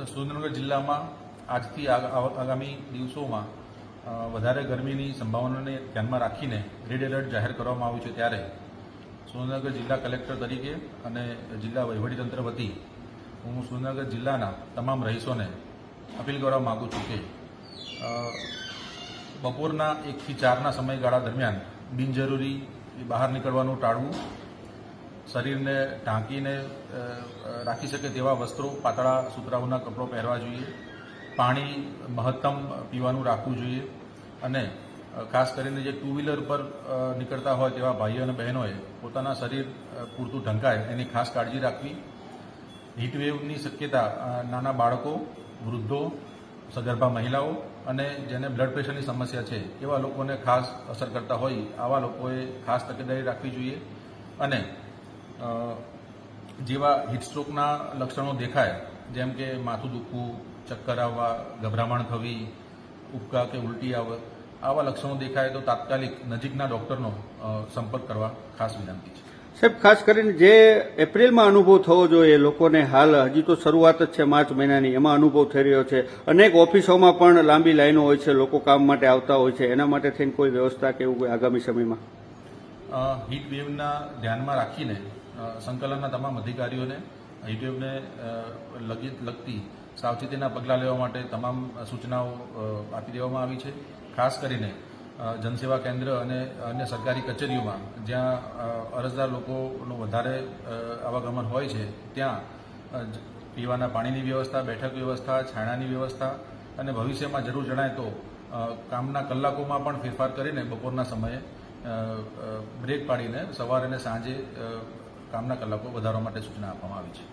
સુરેન્દ્રનગર જિલ્લામાં આજથી આગામી દિવસોમાં વધારે ગરમીની સંભાવનાને ધ્યાનમાં રાખીને રેડ એલર્ટ જાહેર કરવામાં આવ્યું છે, ત્યારે સુરેન્દ્રનગર જિલ્લા કલેક્ટર તરીકે અને જિલ્લા વહીવટીતંત્ર વતી હું સુરેન્દ્રનગર જિલ્લાના તમામ રહીશોને અપીલ કરવા માગું છું કે બપોરના 1 થી 4ના સમયગાળા દરમિયાન બિનજરૂરી બહાર નીકળવાનું ટાળવું, શરીરને ઢાંકીને રાખી શકે તેવા વસ્ત્રો, પાતળા સુતરાઉના કપડો પહેરવા જોઈએ, પાણી મહત્તમ પીવાનું રાખવું જોઈએ અને ખાસ કરીને જે 2 વ્હીલર પર નીકળતા હોય તેવા ભાઈઓ અને બહેનોએ પોતાના શરીર પૂરતું ઢંકાય એની ખાસ કાળજી રાખવી. હીટવેવની શક્યતા નાના બાળકો, વૃદ્ધો, સગર્ભા મહિલાઓ અને જેને બ્લડ પ્રેશરની સમસ્યા છે એવા લોકોને ખાસ અસર કરતા હોય આવા લોકોએ ખાસ તકેદારી રાખવી જોઈએ. અને જેવા હીટસ્ટ્રોકના લક્ષણો દેખાય, જેમ કે માથું દુખવું, ચક્કર આવવા, ગભરામણ થવી, ઉબકા કે ઉલટી આવે, આવા લક્ષણો દેખાય તો તાત્કાલિક નજીકના ડૉક્ટરનો સંપર્ક કરવા ખાસ વિનંતી છે. સાહેબ, ખાસ કરીને જે એપ્રિલમાં અનુભવ થવો જોઈએ લોકોને, હાલ હજી તો શરૂઆત જ છે માર્ચ મહિનાની, એમાં અનુભવ થઈ રહ્યો છે. અનેક ઓફિસોમાં પણ લાંબી લાઈનો હોય છે, લોકો કામ માટે આવતા હોય છે. એના માટે થઈને કોઈ વ્યવસ્થા કે એવું કોઈ આગામી સમયમાં? હીટ વેવના ધ્યાનમાં રાખીને સંકલનના તમામ અધિકારીઓને હીટવેવને લગતી સાવચેતીના પગલાં લેવા માટે તમામ સૂચનાઓ આપી દેવામાં આવી છે. ખાસ કરીને જનસેવા કેન્દ્ર અને અન્ય સરકારી કચેરીઓમાં જ્યાં અરજદાર લોકોનું વધારે આવાગમન હોય છે ત્યાં પીવાના પાણીની વ્યવસ્થા, બેઠક વ્યવસ્થા, છાંયડાની વ્યવસ્થા અને ભવિષ્યમાં જરૂર જણાય તો કામના કલાકોમાં પણ ફેરફાર કરીને બપોરના સમયે બ્રેક પાડીને સવારે અને સાંજે કામના કલાકો વધારવા માટે સૂચના આપવામાં આવી છે.